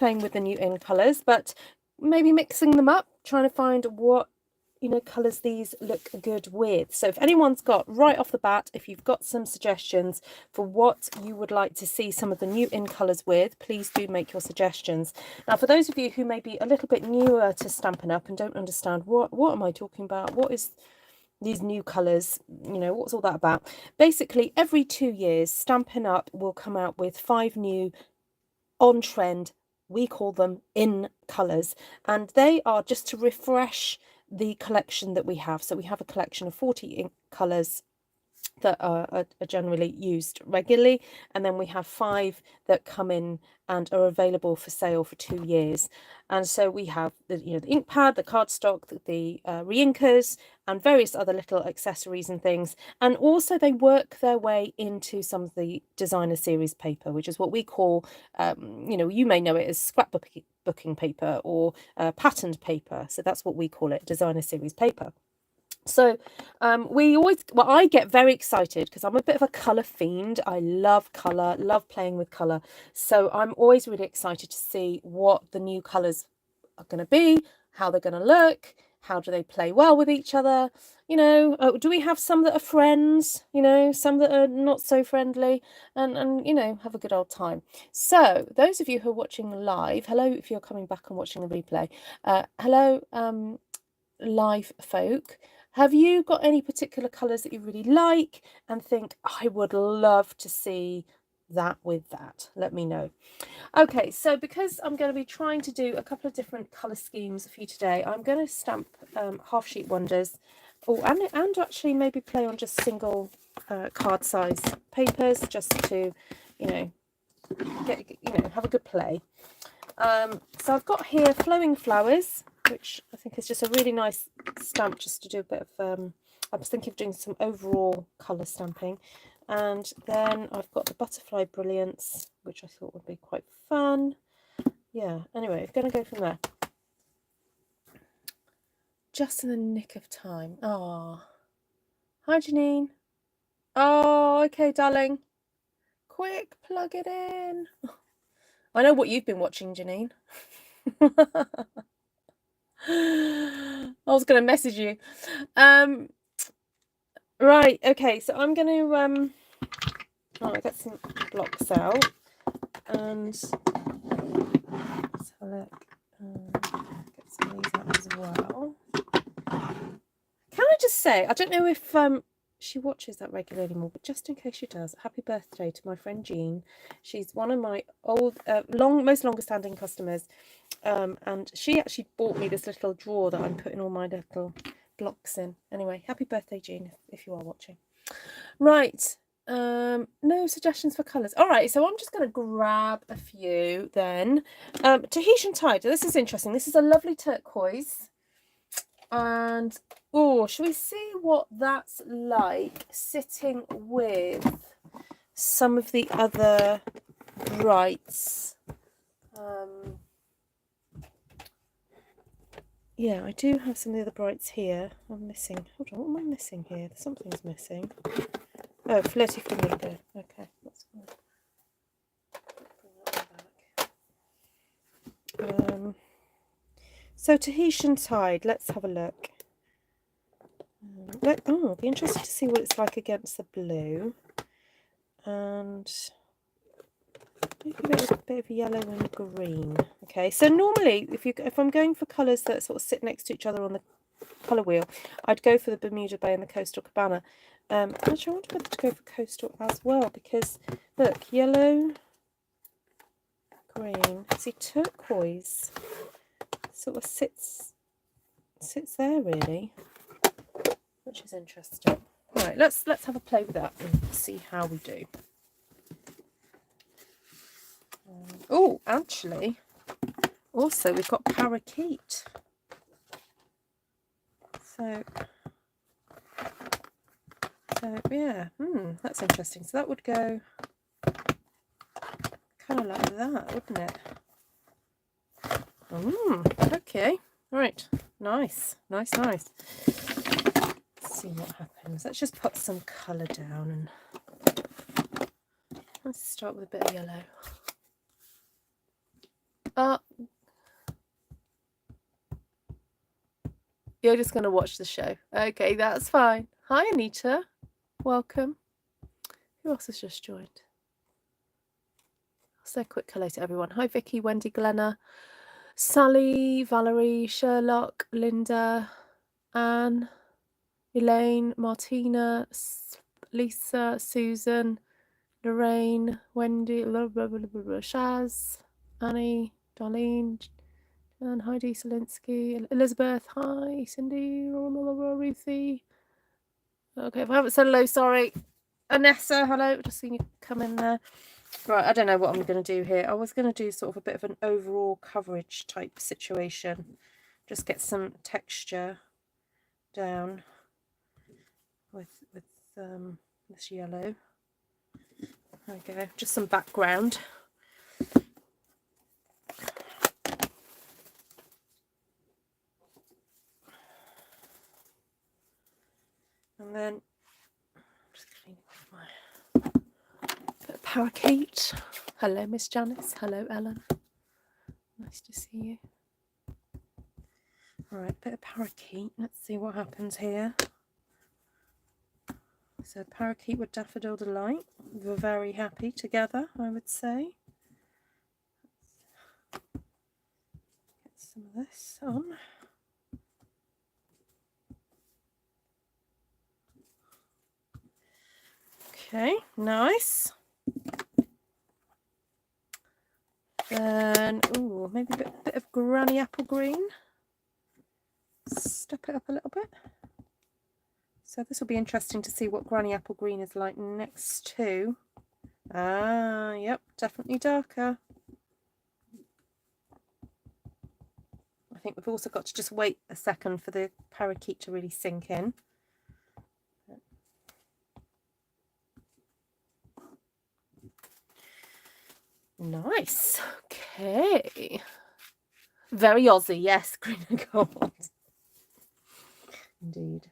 playing with the new in colours, but maybe mixing them up, trying to find what, you know, colours these look good with. So if anyone's got, right off the bat, if you've got some suggestions for what you would like to see some of the new in colours with, please do make your suggestions. Now, for those of you who may be a little bit newer to Stampin' Up and don't understand what am I talking about, what is these new colours, you know, what's all that about? Basically, every 2 years, Stampin' Up will come out with 5 new on trend, we call them in colours, and they are just to refresh the collection that we have. So we have a collection of 40 ink colours that are generally used regularly, and then we have 5 that come in and are available for sale for 2 years. And so we have the, you know, the ink pad, the cardstock, the re-inkers, and various other little accessories and things. And also they work their way into some of the designer series paper, which is what we call, you know, you may know it as scrapbooking paper or patterned paper. So that's what we call it, designer series paper. So I get very excited because I'm a bit of a colour fiend. I love colour, love playing with colour. So I'm always really excited to see what the new colours are going to be, how they're going to look, how do they play well with each other. You know, do we have some that are friends, you know, some that are not so friendly, and you know, have a good old time. So those of you who are watching live, hello, if you're coming back and watching the replay, hello, live folk. Have you got any particular colours that you really like and think, I would love to see that with that? Let me know. Okay, so because I'm going to be trying to do a couple of different colour schemes for you today, I'm going to stamp half sheet wonders, and actually maybe play on just single card size papers, just to, you know, have a good play. So I've got here Flowing Flowers, which I think is just a really nice stamp, just to do a bit of, I was thinking of doing some overall colour stamping. And then I've got the Butterfly Brilliance, which I thought would be quite fun. Yeah, anyway, I'm going to go from there. Just in the nick of time. Oh, hi Janine. Oh, okay, darling. Quick, plug it in. I know what you've been watching, Janine. I was going to message you. Right, okay, so I'm going to get some blocks out, and let's have a look. Get some of these out as well. Can I just say, I don't know if she watches that regularly anymore, but just in case she does, happy birthday to my friend Jean. She's one of my most longest standing customers, and she actually bought me this little drawer that I'm putting all my little blocks in. Anyway, happy birthday, Jean, if you are watching. Right, no suggestions for colours. All right, so I'm just going to grab a few then. Tahitian Tide, this is interesting. This is a lovely turquoise. And oh, shall we see what that's like sitting with some of the other brights? Yeah, I do have some of the other brights here. I'm missing. Hold on, what am I missing here? Something's missing. Oh, Flirty Flamingo. Okay, that's fine. Bring that one back. So Tahitian Tide, let's have a look. I'll be interested to see what it's like against the blue. And maybe a bit of yellow and green. Okay, so normally if I'm going for colours that sort of sit next to each other on the colour wheel, I'd go for the Bermuda Bay and the Coastal Cabana. Actually, I want to go for Coastal as well, because look, yellow, green. See, turquoise sort of sits there really, which is interesting. Right, let's have a play with that and see how we do. Oh, actually, also we've got Parakeet. So yeah, that's interesting. So that would go kind of like that, wouldn't it? Okay, right, nice. Let's see what happens. Let's just put some colour down, and let's start with a bit of yellow. You're just going to watch the show. Okay, that's fine. Hi, Anita. Welcome. Who else has just joined? I'll say a quick hello to everyone. Hi, Vicky, Wendy, Glenna, Sally, Valerie, Sherlock, Linda, Anne, Elaine, Martina, Lisa, Susan, Lorraine, Wendy, Shaz, Annie, Darlene, and Heidi Selinsky, Elizabeth, hi, Cindy, Ruthie. Okay, if I haven't said hello, sorry. Anessa, hello, just seen you come in there. Right, I don't know what I'm going to do here. I was going to do sort of a bit of an overall coverage type situation. Just get some texture down with this yellow. There we go, just some background. And then just cleaning up my bit of parakeet. Hello, Miss Janice. Hello, Ellen. Nice to see you. All right, bit of parakeet. Let's see what happens here. So parakeet with daffodil delight. We're very happy together, I would say. Get some of this on. Okay, nice. Then, ooh, maybe a bit of granny apple green. Step it up a little bit. So this will be interesting to see what granny apple green is like next to. Ah, yep, definitely darker. I think we've also got to just wait a second for the parakeet to really sink in. Nice. Okay. Very Aussie, yes, green and gold. Indeed.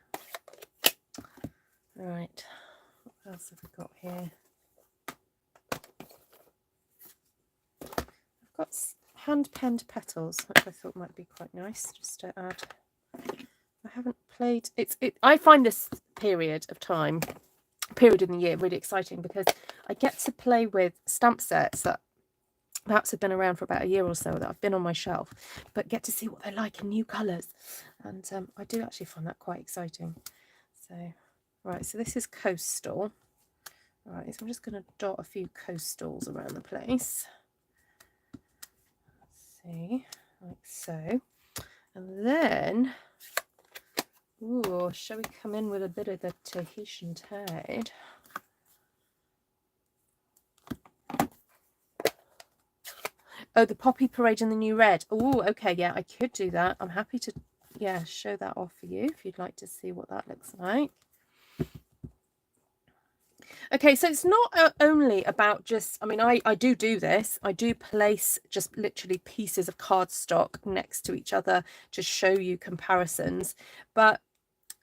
Right. What else have we got here? I've got hand-penned petals, which I thought might be quite nice just to add. I haven't played I find this period in the year really exciting because I get to play with stamp sets that perhaps have been around for about a year or so that I've been on my shelf, but get to see what they're like in new colours, and I do actually find that quite exciting. So right, so this is coastal. All right, so I'm just going to dot a few coastals around the place. Let's see, like so, and then ooh, shall we come in with a bit of the Tahitian Tide? Oh, the Poppy Parade in the new red. Oh, okay, yeah, I could do that. I'm happy to, yeah, show that off for you if you'd like to see what that looks like. Okay, so it's not only about just, I mean, I do this. I do place just literally pieces of cardstock next to each other to show you comparisons. But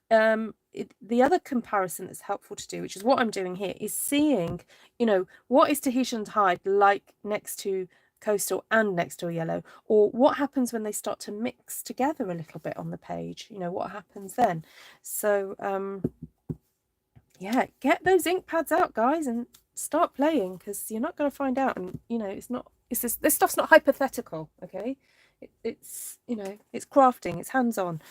the other comparison that's helpful to do, which is what I'm doing here, is seeing, you know, what is Tahitian Tide like next to coastal and next to a yellow, or what happens when they start to mix together a little bit on the page, you know, what happens then. So yeah, get those ink pads out, guys, and start playing, because you're not going to find out. And you know, this stuff's not hypothetical, okay? It's, you know, it's crafting, it's hands-on.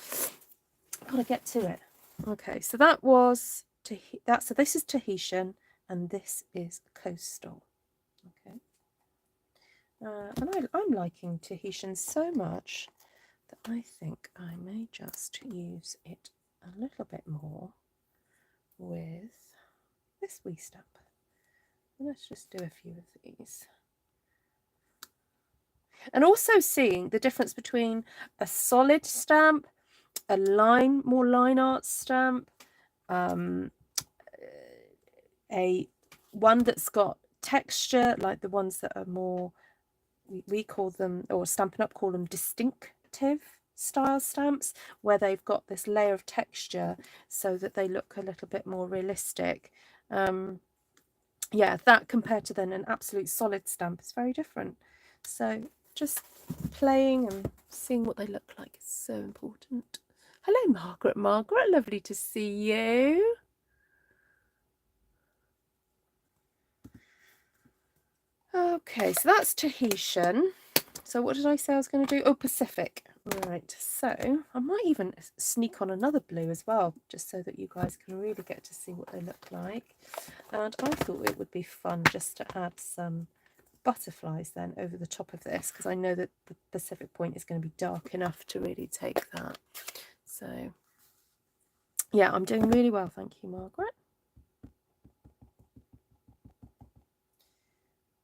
Gotta get to it. Okay, so that was so this is Tahitian and this is coastal. Okay, and I'm liking Tahitian so much that I think I may just use it a little bit more with this wee stamp. Let's just do a few of these. And also seeing the difference between a solid stamp, a more line art stamp, a one that's got texture, like the ones that are more, we call them, or Stampin' Up call them distinctive style stamps, where they've got this layer of texture so that they look a little bit more realistic. Yeah, that compared to then an absolute solid stamp is very different. So just playing and seeing what they look like is so important. Hello, Margaret. Margaret, lovely to see you. Okay, so that's Tahitian. So what did I say I was going to do? Oh, Pacific. Right, so I might even sneak on another blue as well, just so that you guys can really get to see what they look like. And I thought it would be fun just to add some butterflies then over the top of this, because I know that the Pacific point is going to be dark enough to really take that. So yeah, I'm doing really well, thank you, Margaret.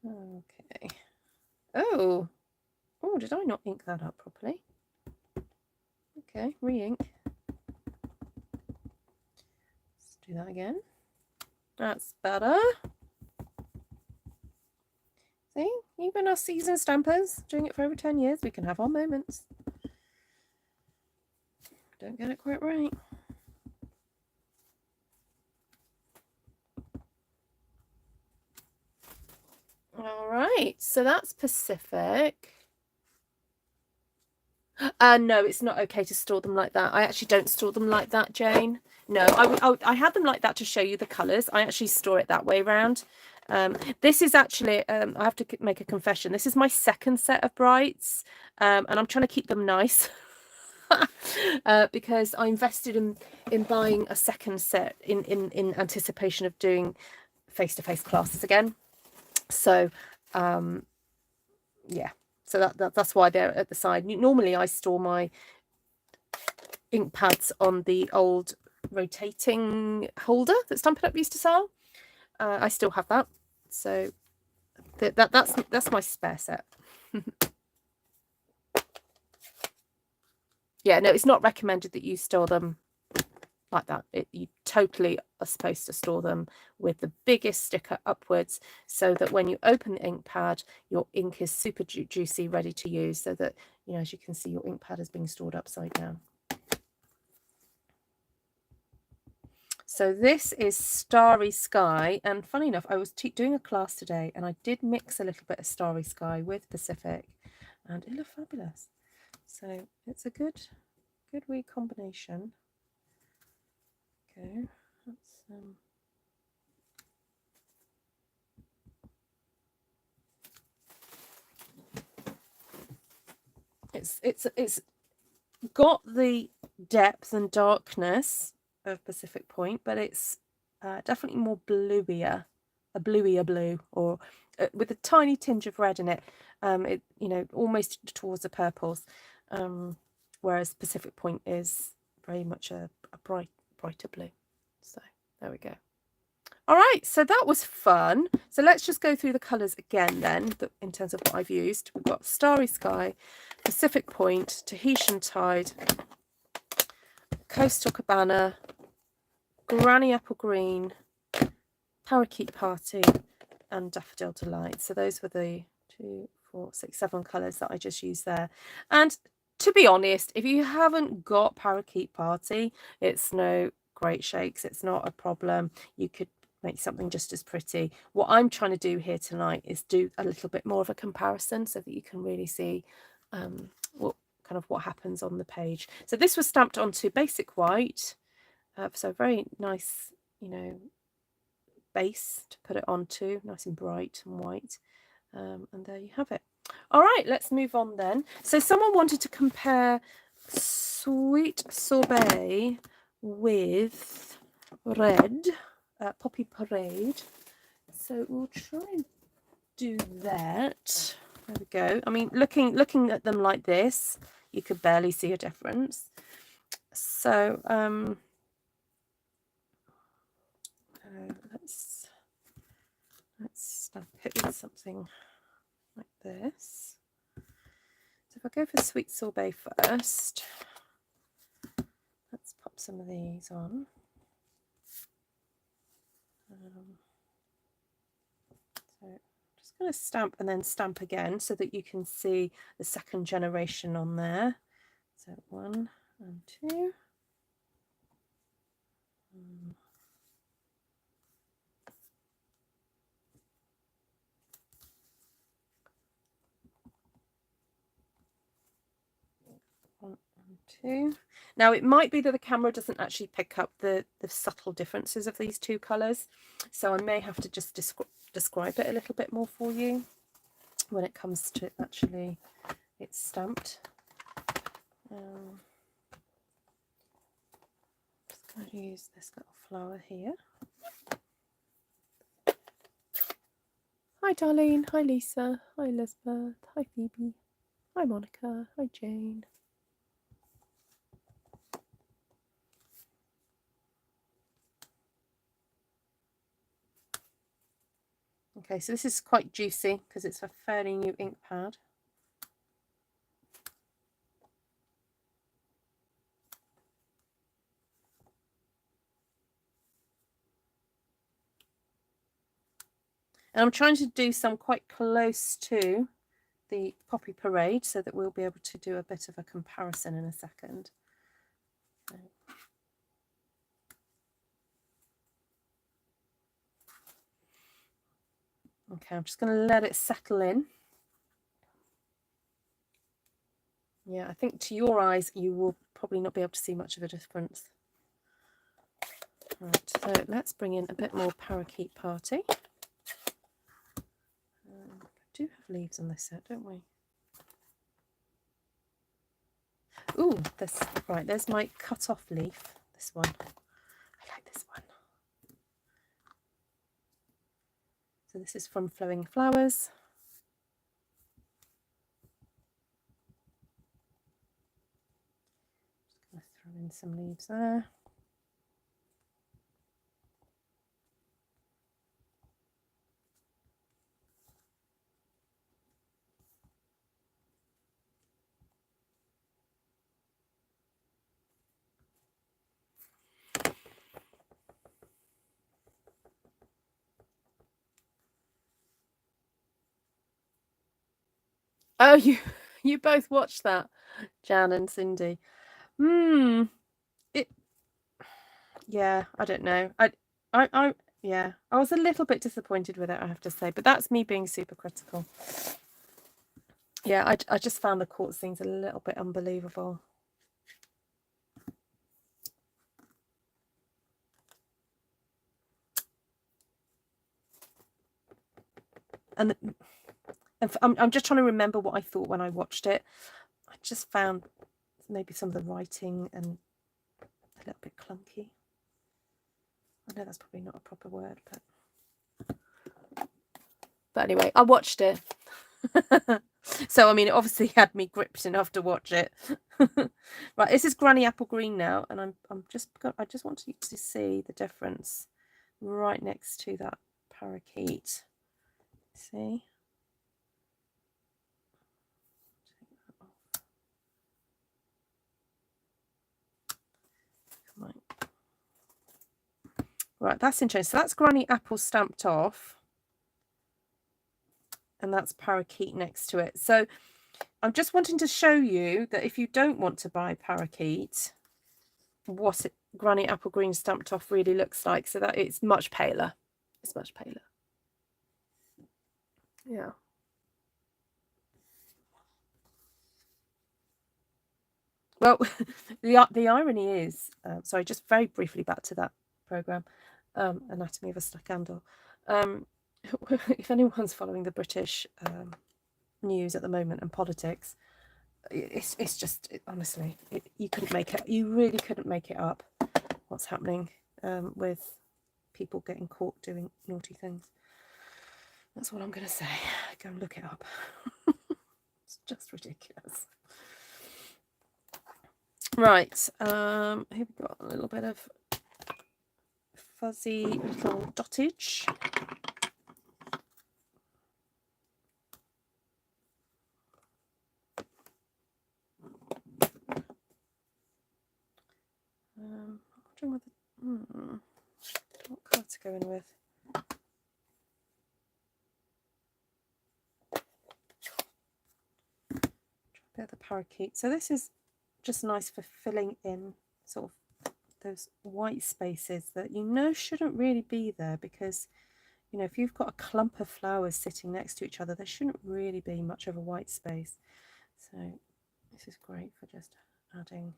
Okay. Oh, did I not ink that up properly? Okay, re-ink. Let's do that again. That's better. See, even us seasoned stampers, doing it for over 10 years, we can have our moments. Don't get it quite right. All right, so that's Pacific. No, it's not okay to store them like that. I actually don't store them like that, Jane. No, I had them like that to show you the colours. I actually store it that way around. This is actually, I have to make a confession. This is my second set of brights, and I'm trying to keep them nice because I invested in buying a second set in anticipation of doing face-to-face classes again. So, yeah. So that's why they're at the side. Normally I store my ink pads on the old rotating holder that Stampin' Up used to sell. I still have that. So that's my spare set. Yeah, no, it's not recommended that you store them like that. You totally are supposed to store them with the biggest sticker upwards, so that when you open the ink pad, your ink is super juicy, ready to use, so that, you know, as you can see, your ink pad is being stored upside down. So this is Starry Sky, and funny enough, I was doing a class today and I did mix a little bit of Starry Sky with Pacific, and it looked fabulous. So it's a good wee combination. Okay, it's got the depth and darkness of Pacific Point, but it's definitely more bluier, a bluier blue, or with a tiny tinge of red in it. It, you know, almost towards the purples, whereas Pacific Point is very much a brighter blue. So there we go. All right, so that was fun. So let's just go through the colours again then, in terms of what I've used. We've got Starry Sky, Pacific Point, Tahitian Tide, Coastal Cabana, Granny Apple Green, Parakeet Party, and Daffodil Delight. So those were the 2, 4, 6, 7 colours that I just used there. And to be honest, if you haven't got Parakeet Party, it's no great shakes. It's not a problem. You could make something just as pretty. What I'm trying to do here tonight is do a little bit more of a comparison, so that you can really see what happens on the page. So this was stamped onto basic white, so very nice, you know, base to put it onto, nice and bright and white, and there you have it. All right, let's move on then. So someone wanted to compare Sweet Sorbet with Red, Poppy Parade. So we'll try and do that. There we go. I mean, looking at them like this, you could barely see a difference. So let's stamp it with something like this. So if I go for Sweet Sorbet first, let's pop some of these on. So I'm just going to stamp and then stamp again, so that you can see the second generation on there. So 1 and 2. 2. Now it might be that the camera doesn't actually pick up the subtle differences of these two colours, so I may have to just describe it a little bit more for you when it comes to actually it's stamped. Just going to use this little flower here. Hi Darlene, hi Lisa, hi Elizabeth, hi Phoebe, hi Monica, hi Jane. Okay, so this is quite juicy because it's a fairly new ink pad. And I'm trying to do some quite close to the Poppy Parade so that we'll be able to do a bit of a comparison in a second. Okay, I'm just going to let it settle in. Yeah, I think to your eyes you will probably not be able to see much of a difference. Right, so let's bring in a bit more Parakeet Party. We do have leaves on this set, don't we? Ooh, this right, there's my cut-off leaf. This one. I like this one. So this is from Flowing Flowers. Just going to throw in some leaves there. Oh, you both watched that, Jan and Cindy. Yeah, I don't know. Yeah, I was a little bit disappointed with it, I have to say, but that's me being super critical. Yeah, I just found the quartz things a little bit unbelievable. And I'm just trying to remember what I thought when I watched it. I just found maybe some of the writing and a little bit clunky. I know that's probably not a proper word, but anyway, I watched it. So I mean, it obviously had me gripped enough to watch it. Right, this is Granny Apple Green now, and I just want you to see the difference right next to that parakeet. See? Come on. Right, that's interesting. So that's Granny Apple stamped off, and that's parakeet next to it. So I'm just wanting to show you that if you don't want to buy parakeet, what Granny Apple Green stamped off really looks like, so that it's much paler. It's much paler. Yeah. Well, the irony is, sorry, just very briefly back to that program, Anatomy of a Scandal. If anyone's following the British news at the moment and politics, it's just honestly, you couldn't make it. You really couldn't make it up. What's happening with people getting caught doing naughty things? That's what I'm going to say. Go and look it up. It's just ridiculous. Right, here we've got a little bit of fuzzy little dottage. I'm wondering what colour to go in with. Try a bit of the parakeet. So this is just nice for filling in sort of those white spaces that shouldn't really be there, because if you've got a clump of flowers sitting next to each other, there shouldn't really be much of a white space. So this is great for just adding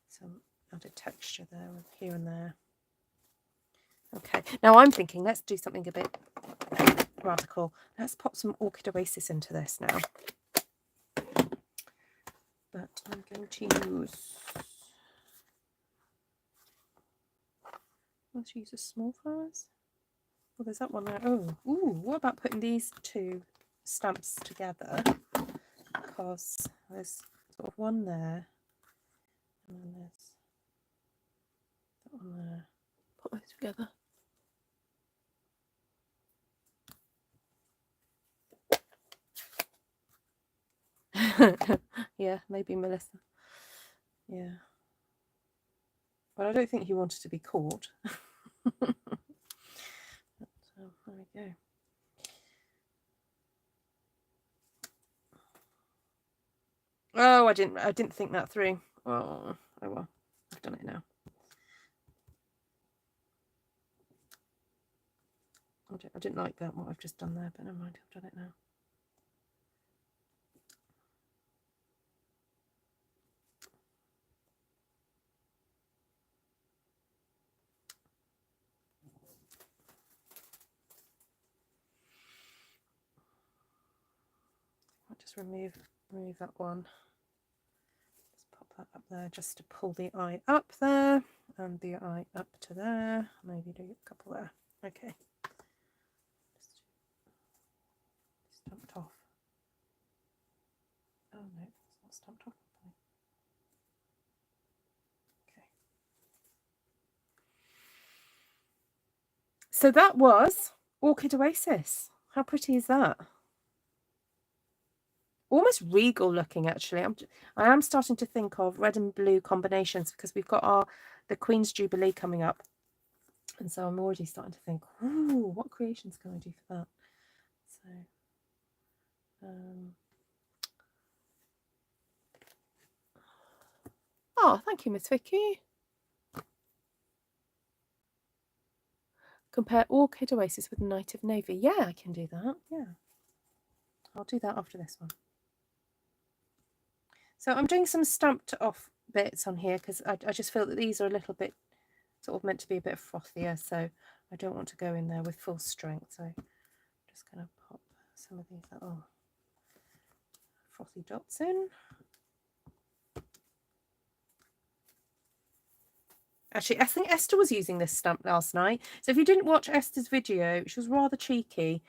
some added texture there, here and there. Okay, now I'm thinking let's do something a bit radical. Let's pop some Orchid Oasis into this now. But I'm going to use... let's use the small flowers. Oh, there's that one there. Oh, ooh, what about putting these two stamps together? Because there's sort of one there, and then there's that one there. Put those together. Yeah, maybe Melissa. Yeah. But I don't think he wanted to be caught. But, there we go. Oh, I didn't think that through. Oh well, I've done it now. I didn't like that, what I've just done there, but never mind, I've done it now. I'll just remove that one. Just pop that up there just to pull the eye up there, and the eye up to there. Maybe do a couple there. Okay. Just stamped off. Oh no, it's not stamped off. Okay. So that was Orchid Oasis. How pretty is that? Almost regal looking, actually. I am starting to think of red and blue combinations because we've got the Queen's Jubilee coming up, and so I'm already starting to think, ooh, what creations can I do for that? So, oh, thank you, Miss Vicky. Compare Orchid Oasis with Night of Navy. Yeah, I can do that. Yeah, I'll do that after this one. So I'm doing some stamped off bits on here because I just feel that these are a little bit sort of meant to be a bit frothier, so I don't want to go in there with full strength. So I'm just going to pop some of these little frothy dots in. Actually, I think Esther was using this stamp last night. So if you didn't watch Esther's video, she was rather cheeky,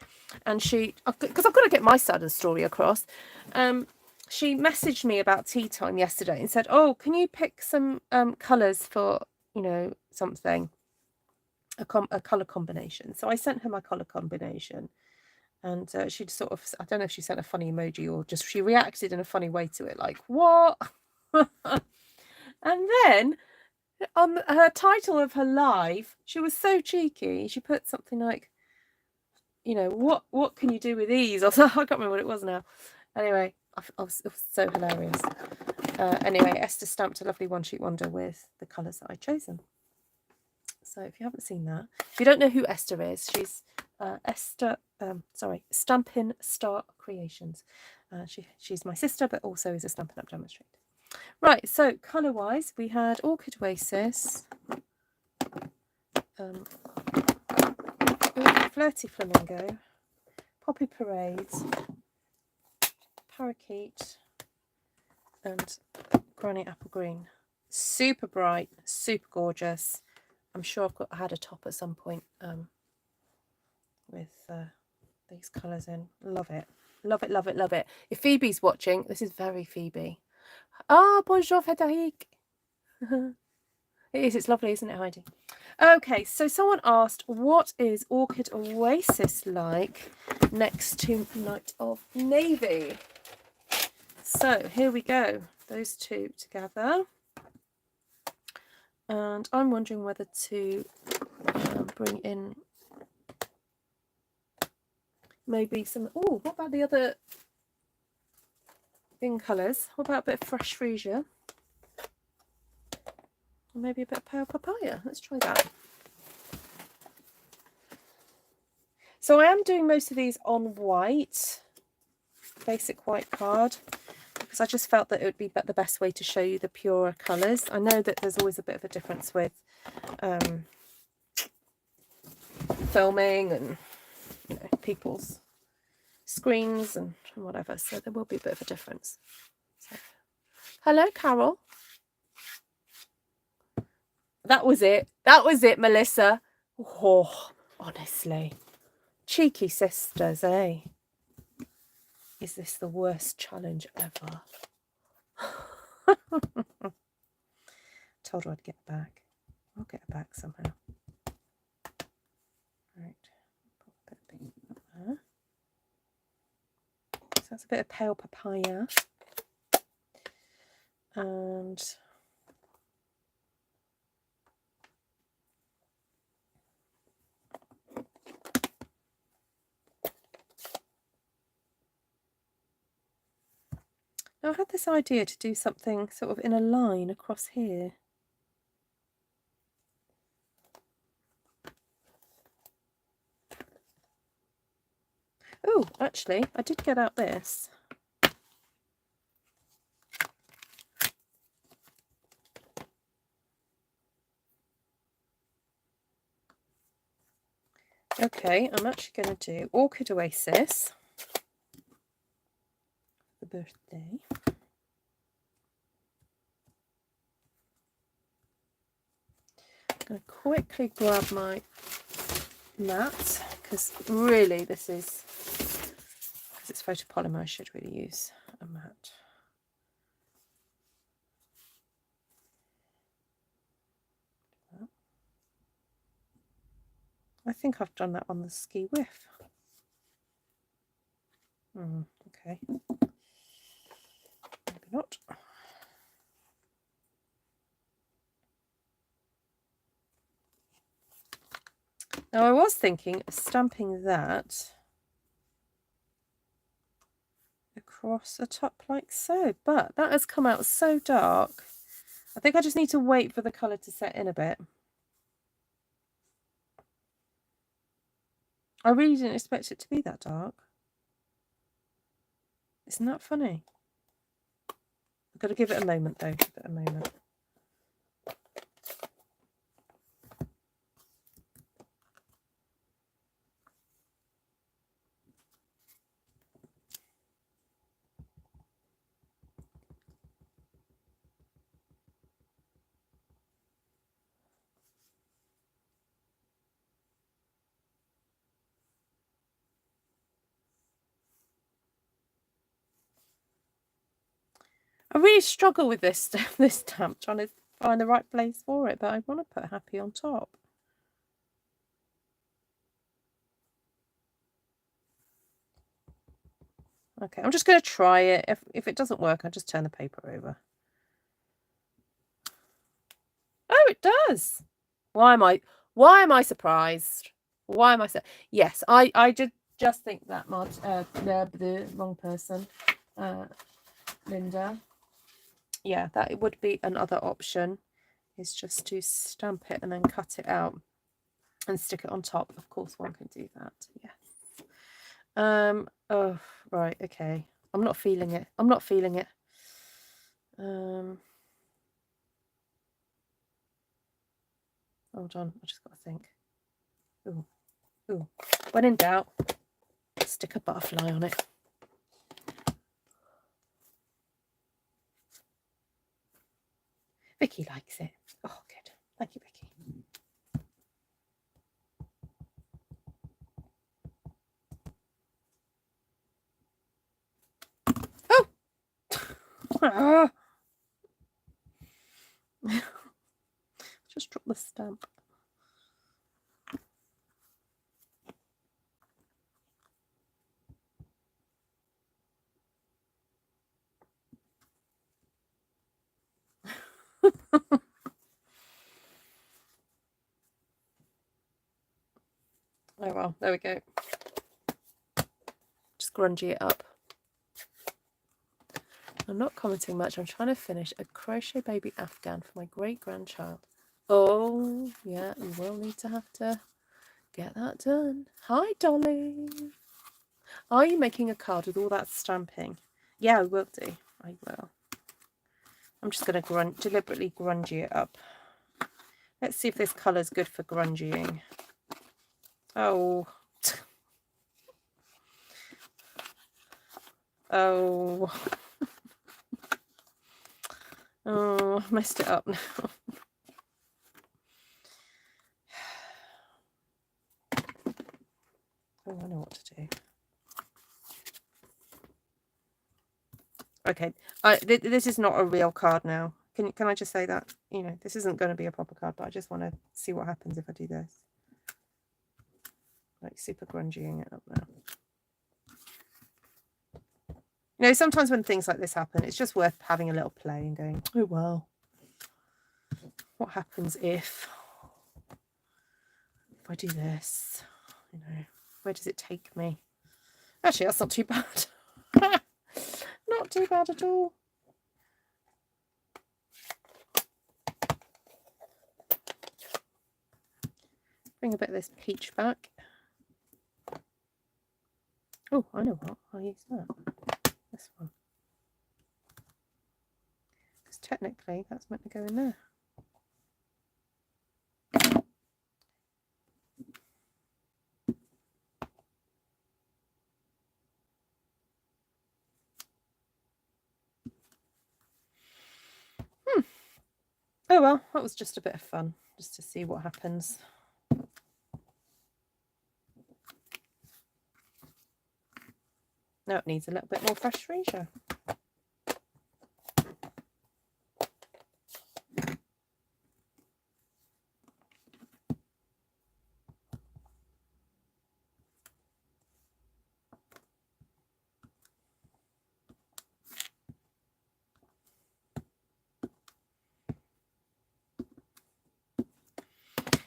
and because I've got to get my side of the story across. She messaged me about tea time yesterday and said, "Oh, can you pick some colours for, you know, something, a colour combination?" So I sent her my colour combination, and she'd sort of, I don't know if she sent a funny emoji or just she reacted in a funny way to it, like, what? And then on her title of her live, she was so cheeky. She put something like, you know, what can you do with these? Or so, I can't remember what it was now. Anyway, it was so hilarious. Anyway, Esther stamped a lovely one-sheet wonder with the colours that I'd chosen. So if you haven't seen that, if you don't know who Esther is, she's Stampin Star Creations. She's my sister, but also is a Stampin' Up demonstrator. Right, so colour-wise, we had Orchid Oasis, Flirty Flamingo, Poppy Parades, Parakeet, and Granny Apple Green. Super bright, super gorgeous. I'm sure I had a top at some point with these colours in. Love it. Love it, love it, love it. If Phoebe's watching, this is very Phoebe. Ah, bonjour, Frédéric. It is, it's lovely, isn't it, Heidi? Okay, so someone asked, what is Orchid Oasis like next to Night of Navy? So here we go, those two together. And I'm wondering whether to bring in maybe some, oh, what about the other in colours? What about a bit of fresh freesia? Maybe a bit of pale papaya. Let's try that. So I am doing most of these on white, basic white card, because I just felt that it would be the best way to show you the purer colours. I know that there's always a bit of a difference with filming and, you know, people's screens and whatever, so there will be a bit of a difference. So, hello, Carol. That was it. That was it, Melissa. Oh, honestly. Cheeky sisters, eh? Is this the worst challenge ever? Told her I'd get it back. I'll get it back somehow. Right. Put a bit of pink up there. So that's a bit of pale papaya. And now I had this idea to do something sort of in a line across here. Oh, actually, I did get out this. Okay, I'm actually going to do Orchid Oasis for the birthday. I'm going to quickly grab my mat, because really this is, because it's photopolymer, I should really use a mat. I think I've done that on the ski whiff. Okay. Maybe not. Now I was thinking of stamping that across the top like so, but that has come out so dark. I think I just need to wait for the colour to set in a bit. I really didn't expect it to be that dark. Isn't that funny? I've got to give it a moment though, give it a moment. I really struggle with this stamp, trying to find the right place for it, but I want to put happy on top. Okay, I'm just going to try it. If it doesn't work, I'll just turn the paper over. Oh, it does. Why am I surprised? Why am I so? Yes, I did just think that, the wrong person, Linda. Yeah, that would be another option, is just to stamp it and then cut it out and stick it on top. Of course, one can do that. Yes. Oh, right. Okay. I'm not feeling it. I'm not feeling it. Hold on. I just got to think. Ooh. Ooh. When in doubt, stick a butterfly on it. Vicky likes it. Oh, good. Thank you, Vicky. Oh! Just drop the stamp. Oh well, there we go. Just grungy it up. I'm not commenting much. I'm trying to finish a crochet baby afghan for my great-grandchild. Oh, yeah, you will need to have to get that done. Hi, Dolly. Are you making a card with all that stamping? Yeah, I will do. I will. I'm just going to deliberately grungy it up. Let's see if this colour's good for grungying. Oh. Oh. Oh, I messed it up now. Oh, I know what to do. Okay, this is not a real card now. Can I just say that? You know, this isn't going to be a proper card, but I just want to see what happens if I do this. Like super grungying it up now. You know, sometimes when things like this happen, it's just worth having a little play and going, oh, well, what happens if I do this? You know, where does it take me? Actually, that's not too bad. Not too bad at all. Bring a bit of this peach back. Oh, I know what. I'll use that. This one. Because technically, that's meant to go in there. Oh well, that was just a bit of fun, just to see what happens. Now it needs a little bit more fresh freesia.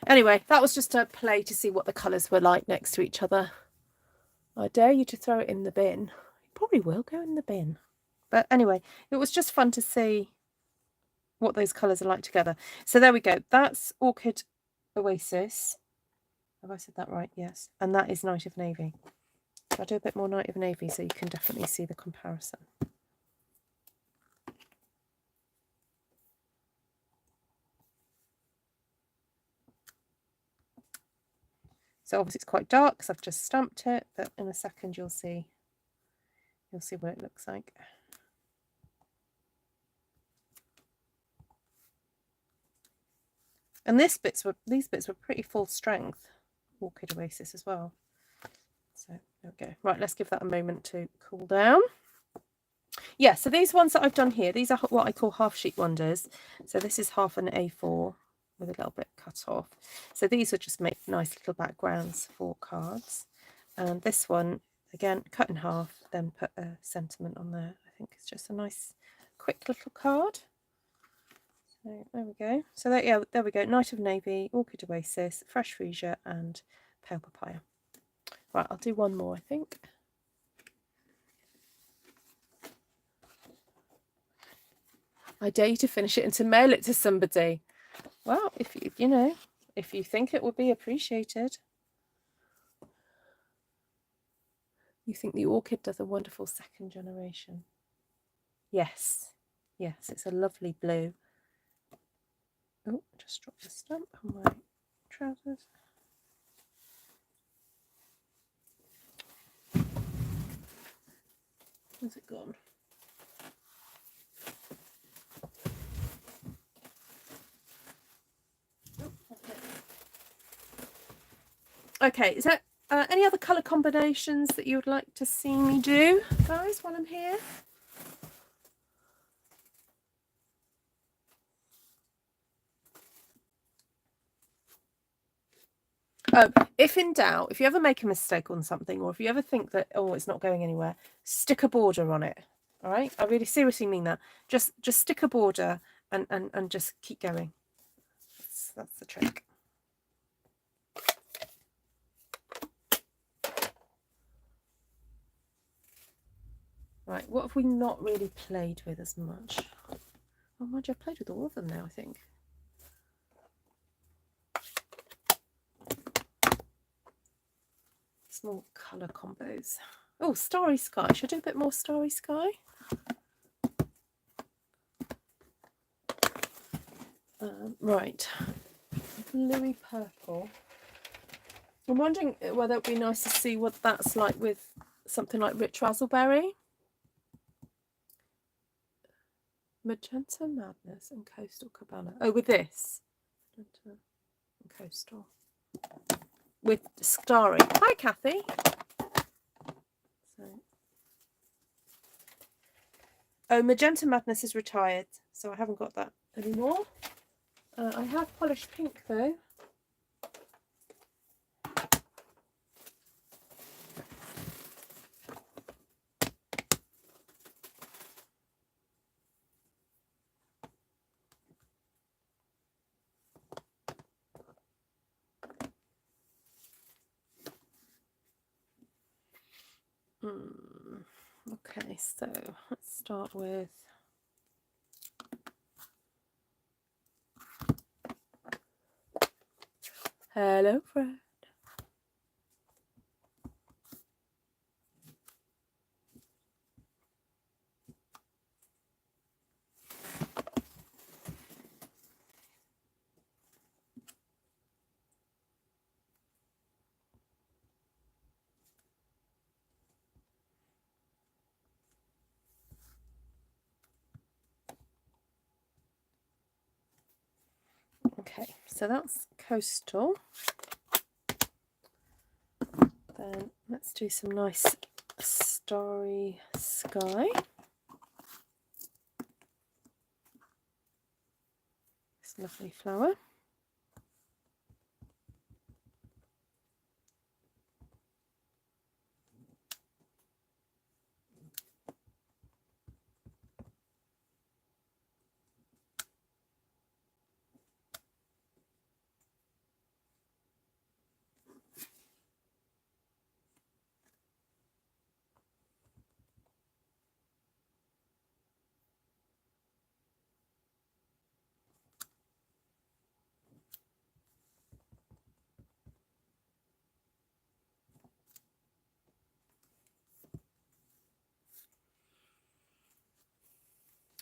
Anyway, that was just a play to see what the colours were like next to each other. I dare you to throw it in the bin. It probably will go in the bin. But anyway, it was just fun to see what those colours are like together. So there we go. That's Orchid Oasis. Have I said that right? Yes. And that is Night of Navy. So I'll do a bit more Night of Navy so you can definitely see the comparison. So obviously it's quite dark because I've just stamped it, but in a second you'll see what it looks like. And these bits were pretty full strength, Orchid Oasis as well. So there we go. Right, let's give that a moment to cool down. Yeah, so these ones that I've done here, these are what I call half sheet wonders. So this is half an A4 with a little bit cut off. So these would just make nice little backgrounds for cards. And this one, again, cut in half, then put a sentiment on there. I think it's just a nice, quick little card. So there we go. So there we go. Night of Navy, Orchid Oasis, Fresh Freesia, and Pale Papaya. Right, I'll do one more, I think. I dare you to finish it and to mail it to somebody. Well, if you think it would be appreciated. You think the orchid does a wonderful second generation. Yes. Yes, it's a lovely blue. Oh, just dropped the stamp on my trousers. Where's it gone? Okay, is there any other colour combinations that you would like to see me do, guys, while I'm here? If in doubt, if you ever make a mistake on something, or if you ever think that, oh, it's not going anywhere, stick a border on it. All right, I really seriously mean that. Just stick a border and just keep going. That's the trick. Right, what have we not really played with as much? Oh, mind you, I've played with all of them now, I think. Small colour combos. Oh, Starry Sky. Should I do a bit more Starry Sky? Right, bluey purple. I'm wondering whether it would be nice to see what that's like with something like Rich Razzleberry. Magenta Madness and Coastal Cabana. Oh, with this. Magenta and Coastal. With Starry. Hi, Kathy. So. Oh, Magenta Madness is retired, so I haven't got that anymore. I have polished pink, though. Okay, so let's start with Hello, Fred. Okay, so that's Coastal. Then let's do some nice Starry Sky. This lovely flower.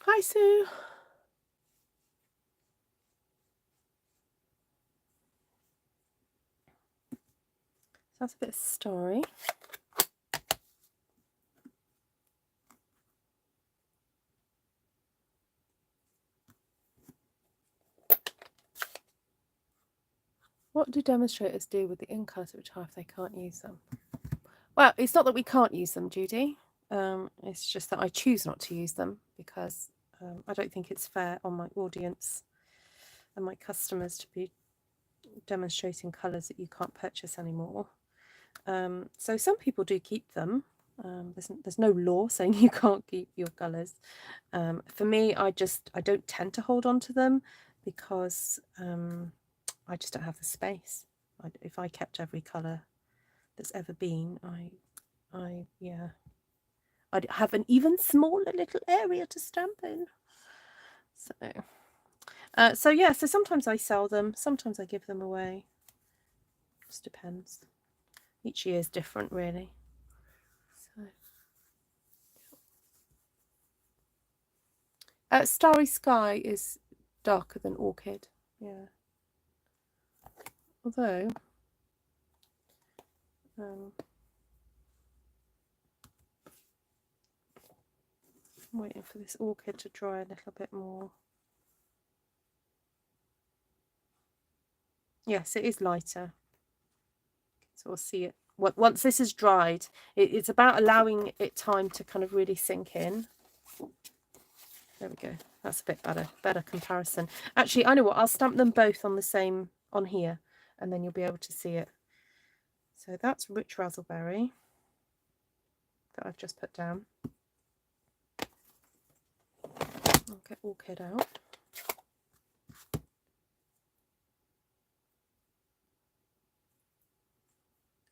Hi, Sue. So that's a bit starry. What do demonstrators do with the ink cards at retire if they can't use them? Well, it's not that we can't use them, Judy. It's just that I choose not to use them because I don't think it's fair on my audience and my customers to be demonstrating colours that you can't purchase anymore. So some people do keep them. There's no law saying you can't keep your colours. For me, I don't tend to hold on to them because I just don't have the space. If I kept every colour that's ever been, I'd have an even smaller little area to stamp in. So yeah, so sometimes I sell them, sometimes I give them away. Just depends. Each year is different, really. So Starry Sky is darker than Orchid, yeah. Although I'm waiting for this Orchid to dry a little bit more. Yes, it is lighter. So we'll see it. Once this is dried, it's about allowing it time to kind of really sink in. There we go. That's a bit better comparison. Actually, I know what, I'll stamp them both on the same, on here, and then you'll be able to see it. So that's Rich Razzleberry that I've just put down. I'll get Orchid out.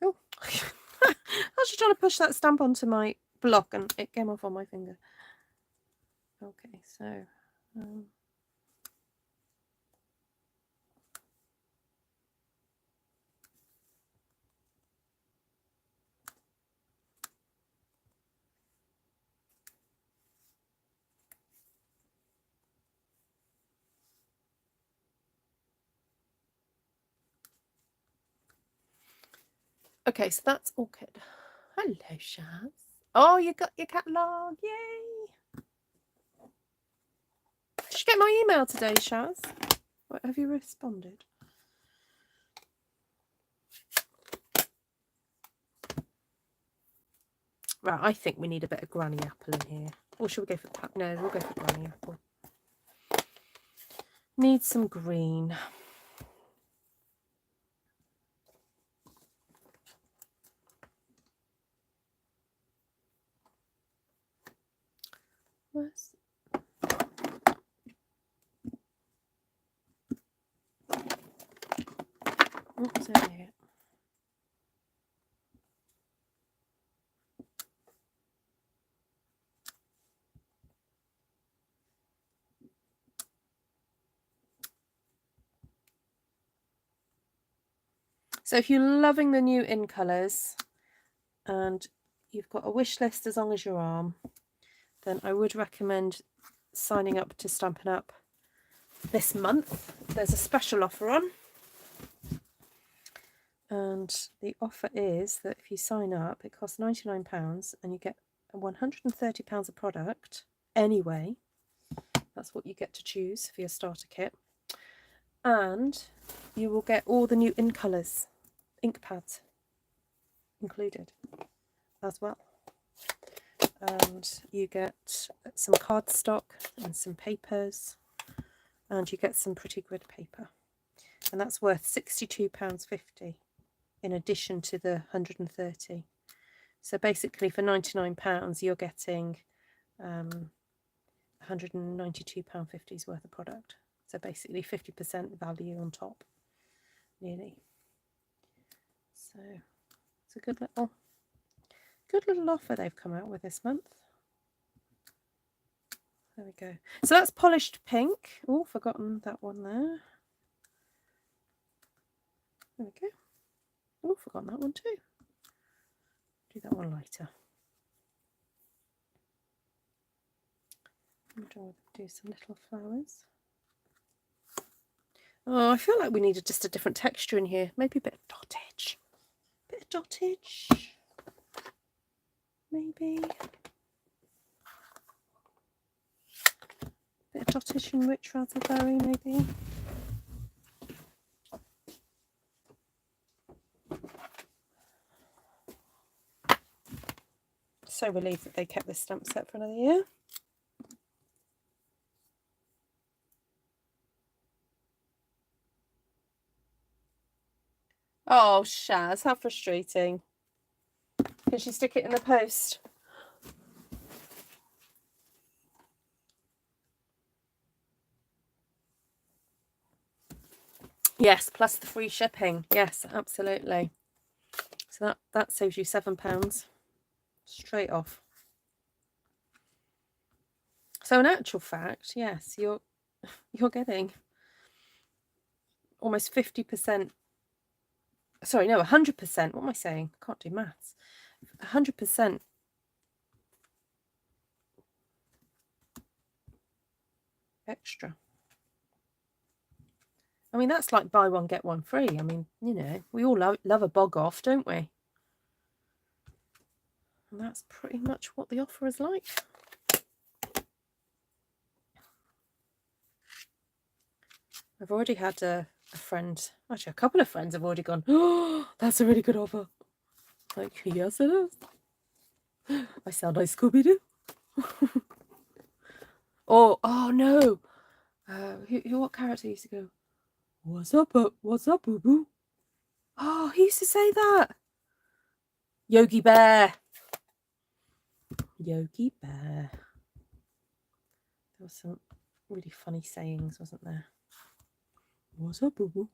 Oh, I was just trying to push that stamp onto my block and it came off on my finger. Okay, so Okay, so that's all good. Hello, Shaz. Oh, you got your catalogue. Yay. Did you get my email today, Shaz? What, have you responded? Right, I think we need a bit of Granny Apple in here. Or should we go for... No, we'll go for Granny Apple. Need some green. Where's... What's over here? So if you're loving the new in colours and you've got a wish list as long as your arm, then I would recommend signing up to Stampin' Up this month. There's a special offer on. And the offer is that if you sign up, it costs £99 and you get £130 of product anyway. That's what you get to choose for your starter kit. And you will get all the new in colours, ink pads included as well. And you get some cardstock and some papers, and you get some pretty grid paper. And that's worth £62.50 in addition to the £130. So basically for £99 you're getting £192.50 worth of product. So basically 50% value on top, nearly. So it's a good little offer they've come out with this month. There we go. So that's polished pink. Oh, forgotten that one there. There we go. Oh, forgotten that one too. Do that one lighter. I'm going to do some little flowers. Oh, I feel like we needed just a different texture in here. Maybe a bit of dottage. Bit of dottage. Maybe. Bit of dottage and rich raspberry, maybe. So relieved that they kept this stamp set for another year. Oh, Shaz, how frustrating. Can she stick it in the post? Yes, plus the free shipping. Yes, absolutely. So that saves you £7 straight off. So in actual fact, yes, you're getting almost 50%. Sorry, no, 100%. What am I saying? I can't do maths. 100% extra. I mean, that's like buy one, get one free. I mean, you know, we all love a bog off, don't we? And that's pretty much what the offer is like. I've already had a friend, actually a couple of friends have already gone, oh, that's a really good offer. Like, yes it is. I sound like Scooby-Doo. Oh no. What character used to go, what's up, boo-boo? Oh, he used to say that. Yogi Bear. Yogi Bear. There was some really funny sayings, wasn't there? What's up, boo-boo?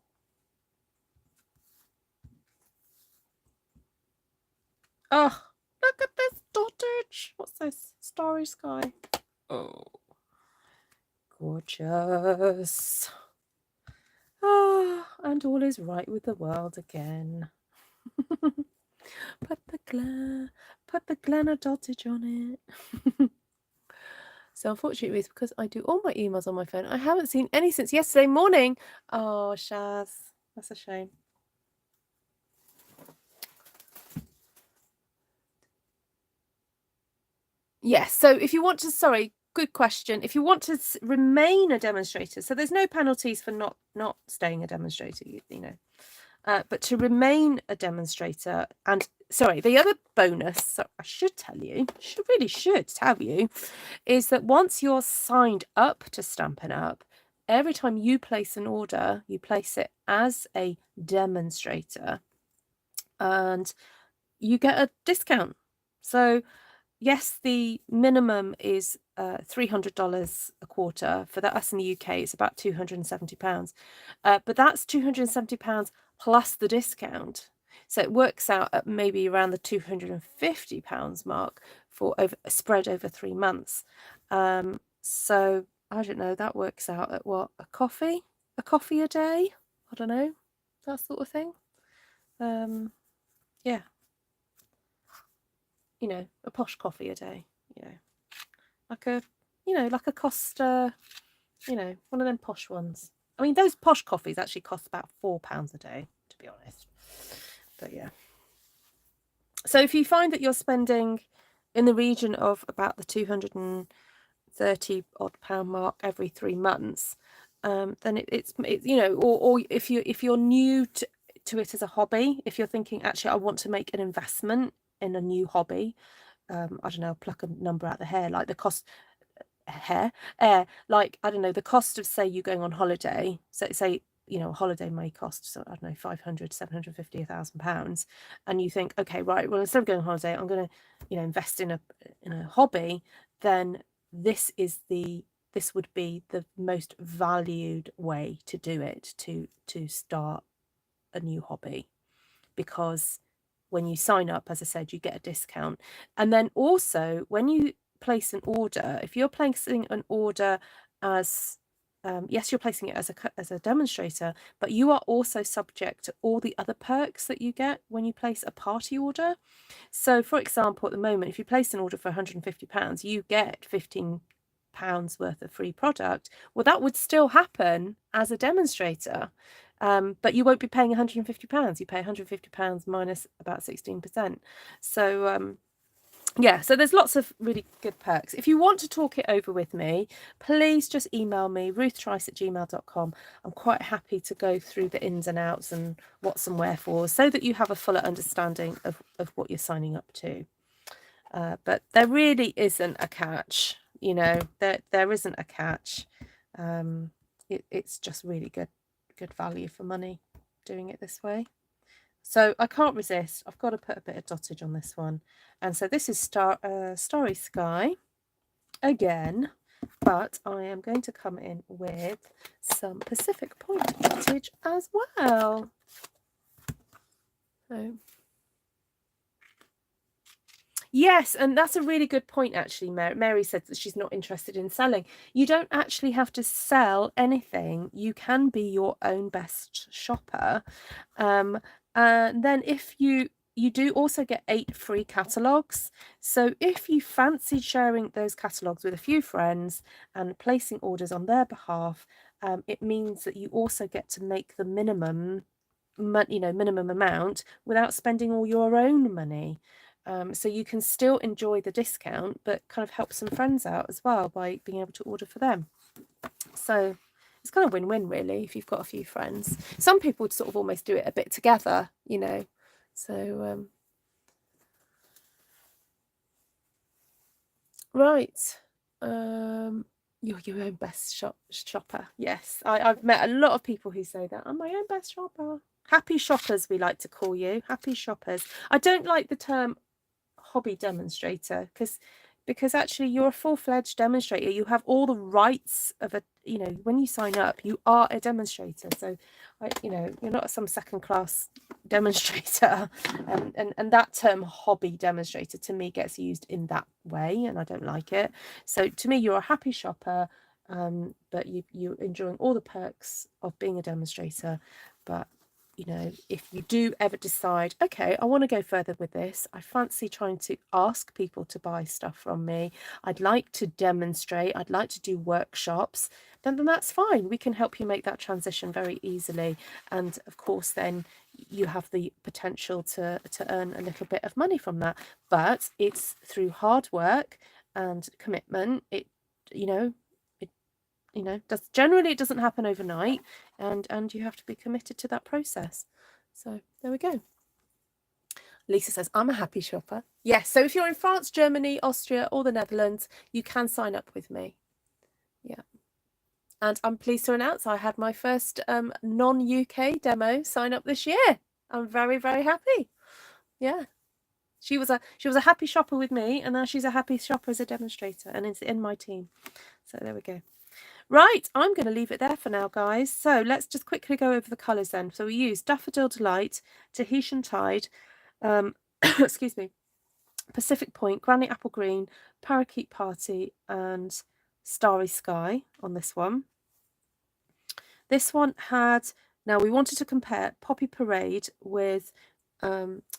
Oh, look at this dottage. What's this? Starry sky. Oh, gorgeous. Ah, and all is right with the world again. Put the Glenna dottage on it. So unfortunately, it's because I do all my emails on my phone. I haven't seen any since yesterday morning. Oh, Shaz, that's a shame. Yes. So if you want to, sorry, good question. If you want to remain a demonstrator, so there's no penalties for not staying a demonstrator, you know. But to remain a demonstrator, and sorry, the other bonus, so I should tell you, really should tell you, is that once you're signed up to Stampin' Up, every time you place an order, you place it as a demonstrator and you get a discount. So yes, the minimum is $300 a quarter. For us in the UK, it's about £270. But that's £270 plus the discount. So it works out at maybe around the £250 mark for spread over 3 months. So I don't know, that works out at what, a coffee a day? I don't know, that sort of thing. Yeah, you know, a posh coffee a day, you know, like a, you know, like a Costa, you know, one of them posh ones. I mean, those posh coffees actually cost about £4 a day, to be honest. But yeah. So if you find that you're spending in the region of about the £230 odd mark every 3 months, then it's you know, or if you're new to it as a hobby, if you're thinking, actually I want to make an investment in a new hobby, I don't know, pluck a number out the hair, like the cost like, I don't know, the cost of, say, you going on holiday, so say, you know, a holiday may cost, so I don't know, 500, 750, £1,000, and you think, okay, right, well, instead of going on holiday, I'm going to, you know, invest in a hobby, then this would be the most valued way to do it, to start a new hobby, because when you sign up, as I said, you get a discount. And then also when you place an order, if you're placing an order as yes, you're placing it as a demonstrator, but you are also subject to all the other perks that you get when you place a party order. So for example, at the moment, if you place an order for £150, you get £15 worth of free product. Well, that would still happen as a demonstrator, but you won't be paying £150. You pay £150 minus about 16%. So yeah, so there's lots of really good perks. If you want to talk it over with me, please just email me, ruthtrice@gmail.com. I'm quite happy to go through the ins and outs and what's and wherefores, so that you have a fuller understanding of what you're signing up to. But there really isn't a catch, you know, there isn't a catch. It's just really good value for money doing it this way. So I can't resist. I've got to put a bit of dottage on this one. And so this is Starry Sky again, but I am going to come in with some Pacific Point dottage as well. So yes, and that's a really good point, actually. Mary said that she's not interested in selling. You don't actually have to sell anything. You can be your own best shopper. And then if you do also get 8 free catalogues. So if you fancy sharing those catalogues with a few friends and placing orders on their behalf, it means that you also get to make the minimum amount without spending all your own money. So you can still enjoy the discount, but kind of help some friends out as well by being able to order for them. So it's kind of win-win, really, if you've got a few friends. Some people would sort of almost do it a bit together, you know. So right, you're your own best shopper. Yes, I've met a lot of people who say that. I'm my own best shopper. Happy shoppers, we like to call you. Happy shoppers. I don't like the term hobby demonstrator, because actually you're a full-fledged demonstrator. You have all the rights of a, you know, when you sign up, you are a demonstrator. So you know, you're not some second-class demonstrator. And that term hobby demonstrator to me gets used in that way, and I don't like it. So to me, you're a happy shopper, but you're enjoying all the perks of being a demonstrator. But you know, if you do ever decide, okay, I want to go further with this, I fancy trying to ask people to buy stuff from me, I'd like to demonstrate, I'd like to do workshops, then that's fine. We can help you make that transition very easily. And of course, then you have the potential to earn a little bit of money from that. But it's through hard work and commitment. It, you know, generally it doesn't happen overnight, and you have to be committed to that process. So there we go. Lisa says, I'm a happy shopper. Yes, so if you're in France, Germany, Austria, or the Netherlands, you can sign up with me. Yeah. And I'm pleased to announce I had my first non-UK demo sign up this year. I'm very, very happy. Yeah. She was a happy shopper with me, and now she's a happy shopper as a demonstrator, and it's in my team. So there we go. Right, I'm going to leave it there for now, guys. So let's just quickly go over the colours then. So we use Daffodil Delight, Tahitian Tide, excuse me, Pacific Point, Granny Apple Green, Parakeet Party, and Starry Sky on this one. This one had, now we wanted to compare Poppy Parade with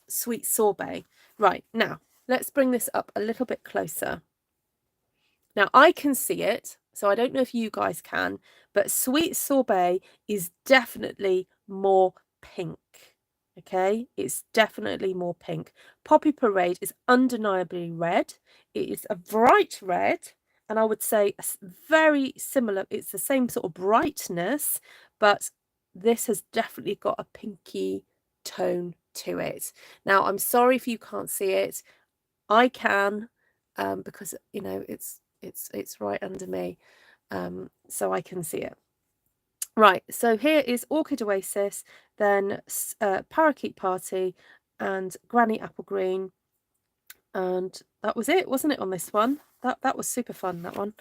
Sweet Sorbet. Right, now let's bring this up a little bit closer. Now I can see it, so I don't know if you guys can, but Sweet Sorbet is definitely more pink. Okay, it's definitely more pink. Poppy Parade is undeniably red. It is a bright red, and I would say very similar. It's the same sort of brightness, but this has definitely got a pinky tone to it. Now, I'm sorry if you can't see it. I can, because you know it's right under me, so I can see it. Right, so here is Orchid Oasis, then Parakeet Party, and Granny Apple Green, and that was it, wasn't it, on this one? That was super fun, that one.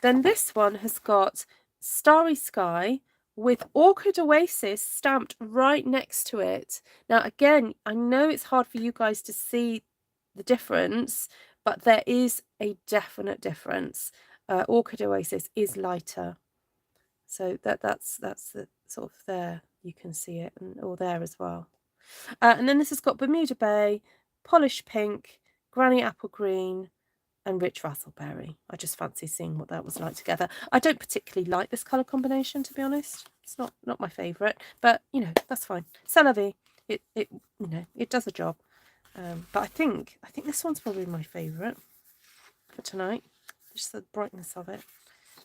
Then this one has got Starry Sky with Orchid Oasis stamped right next to it. Now, again, I know it's hard for you guys to see the difference, but there is a definite difference. Orchid Oasis is lighter. So that's the sort of there, you can see it, or there as well. And then this has got Bermuda Bay, Polished Pink, Granny Apple Green, and Rich Raspberry. I just fancy seeing what that was like together. I don't particularly like this colour combination, to be honest. It's not my favourite, but you know, that's fine. C'est la vie. It you know, it does a job. But I think this one's probably my favourite for tonight. Just the brightness of it.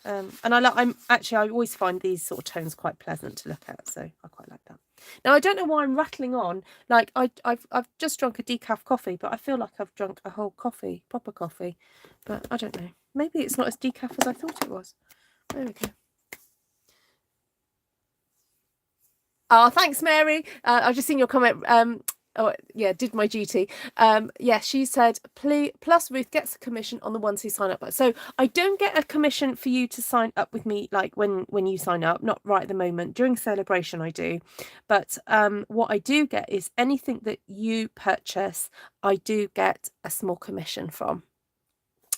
And I always find these sort of tones quite pleasant to look at, so I quite like that. Now, I don't know why I'm rattling on. Like I've just drunk a decaf coffee, but I feel like I've drunk a whole coffee, proper coffee. But I don't know. Maybe it's not as decaf as I thought it was. There we go. Oh, thanks, Mary. I've just seen your comment. Oh yeah, did my duty. Yeah, she said, plus Ruth gets a commission on the ones who sign up. So I don't get a commission for you to sign up with me, like when you sign up, not right at the moment. During celebration I do, but what I do get is anything that you purchase, I do get a small commission from.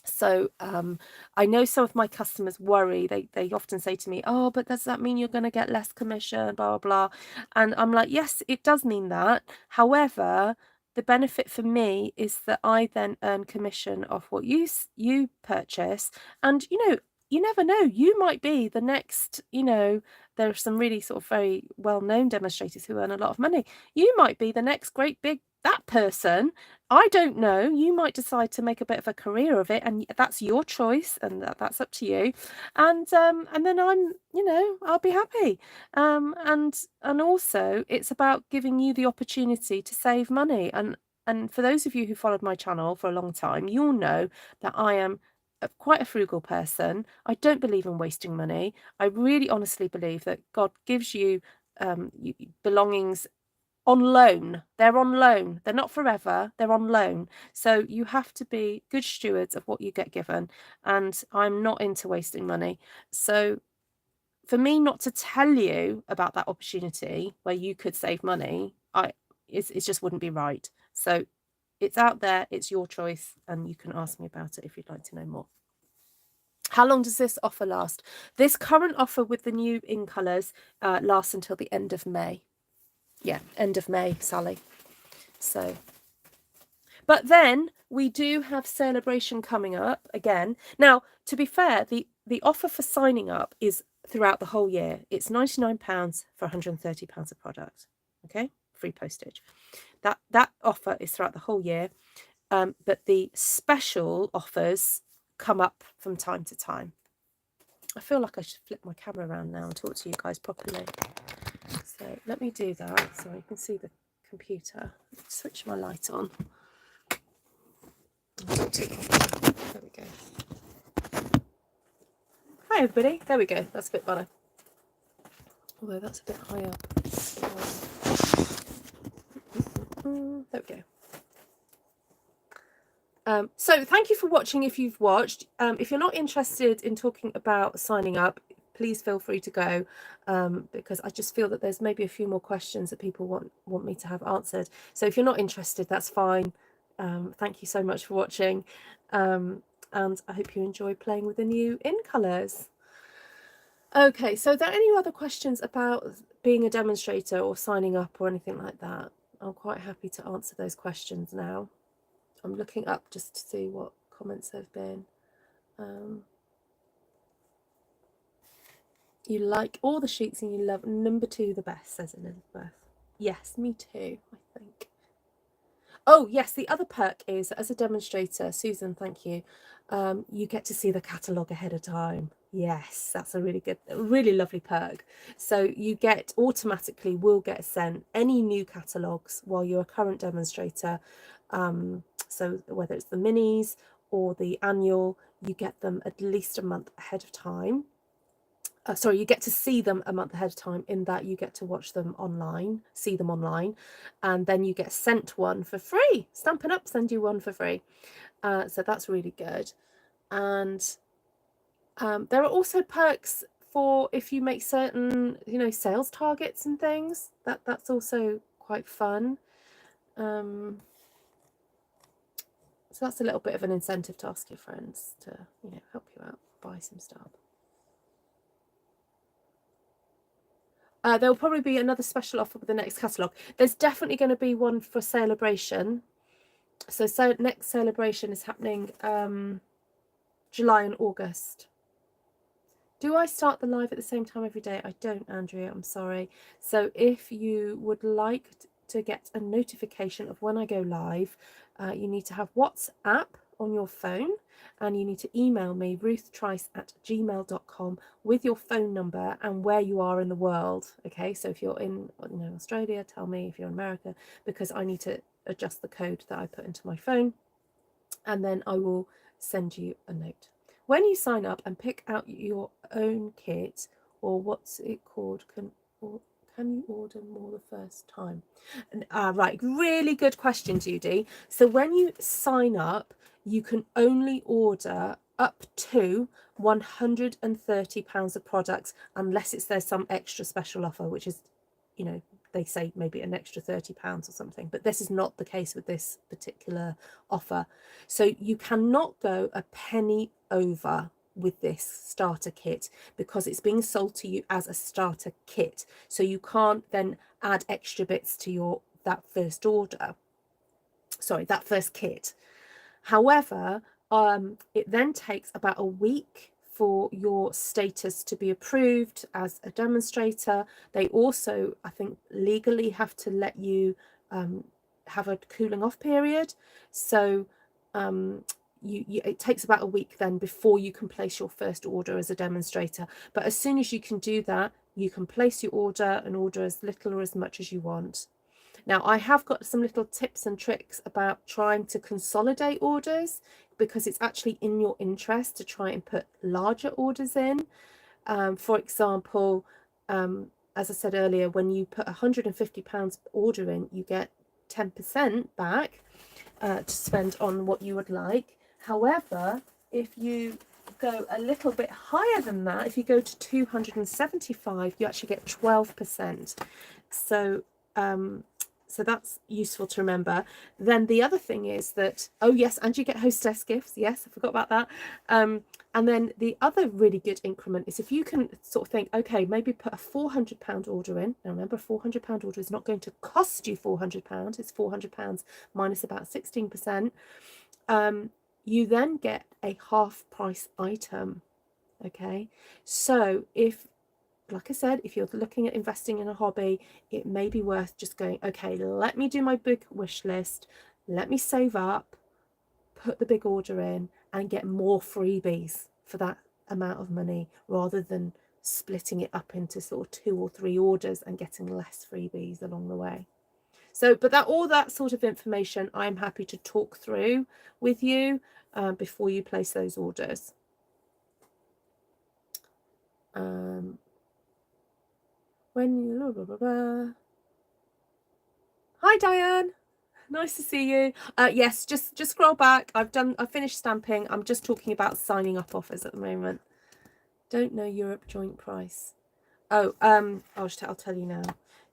So I know some of my customers worry. They often say to me, oh, but does that mean you're going to get less commission, blah, blah, blah. And I'm like, yes, it does mean that. However, the benefit for me is that I then earn commission off what you purchase. And, you know, you never know. You might be the next, you know, there are some really sort of very well-known demonstrators who earn a lot of money. You might be the next great big that person. I don't know. You might decide to make a bit of a career of it, and that's your choice, and that's up to you. And then I'm, you know, I'll be happy. And also it's about giving you the opportunity to save money. And for those of you who followed my channel for a long time, you'll know that I am quite a frugal person. I don't believe in wasting money. I really honestly believe that God gives you belongings on loan. They're on loan. They're not forever. They're on loan. So you have to be good stewards of what you get given. And I'm not into wasting money. So for me not to tell you about that opportunity where you could save money, it just wouldn't be right. So it's out there. It's your choice. And you can ask me about it if you'd like to know more. How long does this offer last? This current offer with the new in colours lasts until the end of May. Yeah, end of May, Sally. So, but then we do have celebration coming up again. Now, to be fair, the offer for signing up is throughout the whole year. It's £99 for £130 of product. Okay, free postage. That offer is throughout the whole year. But the special offers come up from time to time. I feel like I should flip my camera around now and talk to you guys properly. So let me do that so you can see the computer. Switch my light on. There we go. Hi everybody. There we go. That's a bit better. Although that's a bit high up. There we go. So thank you for watching if you've watched. If you're not interested in talking about signing up, please feel free to go, because I just feel that there's maybe a few more questions that people want me to have answered. So if you're not interested, that's fine. Thank you so much for watching, and I hope you enjoy playing with the new in colours. Okay, so are there any other questions about being a demonstrator or signing up or anything like that? I'm quite happy to answer those questions now. I'm looking up just to see what comments there have been. You like all the sheets and you love number 2 the best, says Elizabeth. Yes, me too, I think. Oh, yes, the other perk is, as a demonstrator, Susan, thank you, you get to see the catalogue ahead of time. Yes, that's a really lovely perk. So you automatically will get sent any new catalogues while you're a current demonstrator. So whether it's the minis or the annual, you get them at least a month ahead of time. Sorry, you get to see them a month ahead of time, in that you get to watch them online, see them online, and then you get sent one for free. Stampin' Up send you one for free. So that's really good. And there are also perks for if you make certain, sales targets and things. That's also quite fun. So that's a little bit of an incentive to ask your friends to, help you out, buy some stuff. There'll probably be another special offer with the next catalogue. There's definitely going to be one for Celebration. So next Celebration is happening July and August. Do I start the live at the same time every day? I don't, Andrea, I'm sorry. So if you would like to get a notification of when I go live, you need to have WhatsApp on your phone, and you need to email me, ruthtrice@gmail.com, with your phone number and where you are in the world. Okay, so if you're in Australia, tell me. If you're in America, because I need to adjust the code that I put into my phone, and then I will send you a note. When you sign up and pick out your own kit, or what's it called, can you order more the first time? Right, really good question, Judy. So when you sign up, you can only order up to £130 of products, unless there's some extra special offer, which is, they say maybe an extra £30 or something, but this is not the case with this particular offer. So you cannot go a penny over with this starter kit, because it's being sold to you as a starter kit. So you can't then add extra bits to that first order. Sorry, that first kit. However, it then takes about a week for your status to be approved as a demonstrator. They also, I think, legally have to let you have a cooling off period. So it takes about a week then before you can place your first order as a demonstrator. But as soon as you can do that, you can place your order and order as little or as much as you want. Now, I have got some little tips and tricks about trying to consolidate orders, because it's actually in your interest to try and put larger orders in. For example, as I said earlier, when you put £150 order in, you get 10% back to spend on what you would like. However, if you go a little bit higher than that, if you go to 275, you actually get 12%. So that's useful to remember. Then the other thing is that, oh yes, and you get hostess gifts. Yes, I forgot about that. And then the other really good increment is if you can sort of think, okay, maybe put a £400 order in. Now remember, a £400 order is not going to cost you £400. It's £400 minus about 16%. You then get a half price item. Okay, so like I said, if you're looking at investing in a hobby, it may be worth just going, okay, let me do my big wish list, let me save up, put the big order in, and get more freebies for that amount of money, rather than splitting it up into sort of 2 or 3 orders and getting less freebies along the way. So, but all that sort of information I'm happy to talk through with you before you place those orders. Hi Diane, nice to see you. Yes, just scroll back. I've finished stamping. I'm just talking about signing up offers at the moment. Don't know Europe joint price. Oh, I'll tell you now.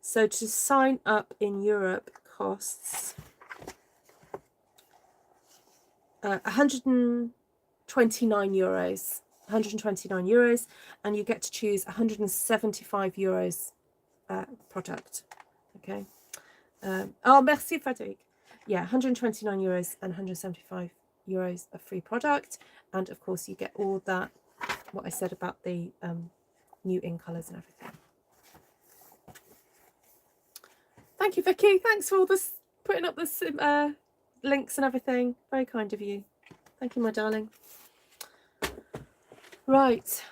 So to sign up in Europe costs 129 euros. 129 euros, and you get to choose 175 euros product. Okay. Oh, merci Frédéric. Yeah, 129 euros and 175 euros of free product, and of course you get all that, what I said about the new in colours and everything. Thank you, Vicky. Thanks for all this, putting up this links and everything. Very kind of you. Thank you, my darling. Right.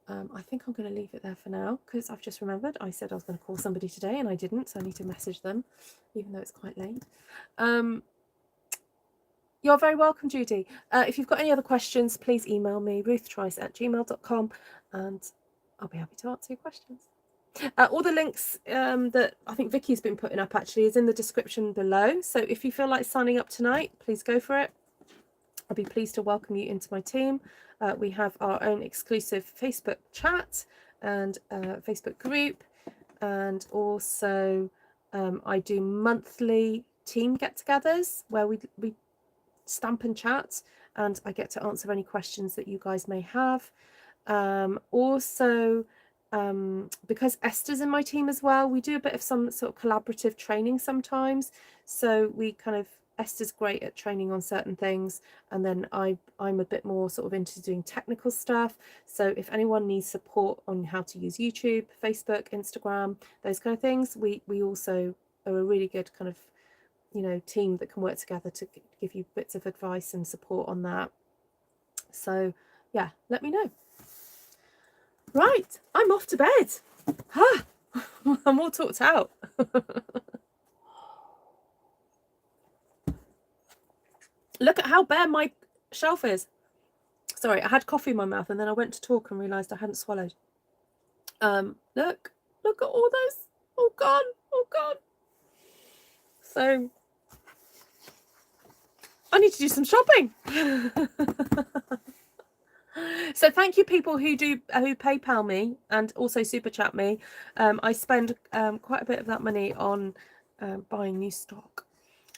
I think I'm going to leave it there for now, because I've just remembered I said I was going to call somebody today and I didn't, so I need to message them, even though it's quite late. You're very welcome, Judy. If you've got any other questions, please email me, ruthtrice@gmail.com, and I'll be happy to answer your questions. All the links that I think Vicky's been putting up actually is in the description below. So if you feel like signing up tonight, please go for it. I'll be pleased to welcome you into my team. We have our own exclusive Facebook chat and Facebook group, and also I do monthly team get-togethers where we stamp and chat, and I get to answer any questions that you guys may have. Also, because Esther's in my team as well, we do a bit of some sort of collaborative training sometimes. So we kind of, Esther's great at training on certain things, and then I'm a bit more sort of into doing technical stuff. So if anyone needs support on how to use YouTube, Facebook, Instagram, those kind of things, we also are a really good kind of, you know, team that can work together to give you bits of advice and support on that. So yeah, let me know. Right, I'm off to bed. I'm all talked out. Look at how bare my shelf is. Sorry, I had coffee in my mouth and then I went to talk and realised I hadn't swallowed. Look at all those. All gone, all gone. So I need to do some shopping. So thank you people who PayPal me and also super chat me. I spend quite a bit of that money on buying new stock,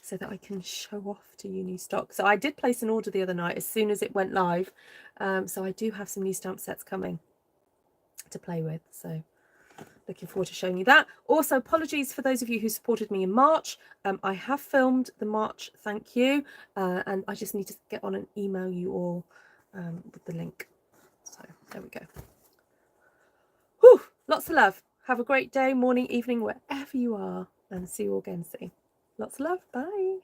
so that I can show off to you new stock. So I did place an order the other night as soon as it went live. So I do have some new stamp sets coming to play with. So looking forward to showing you that. Also, apologies for those of you who supported me in March. I have filmed the March thank you, and I just need to get on and email you all with the link. So there we go. Whew, lots of love. Have a great day, morning, evening, wherever you are, and see you all again soon. Lots of love. Bye.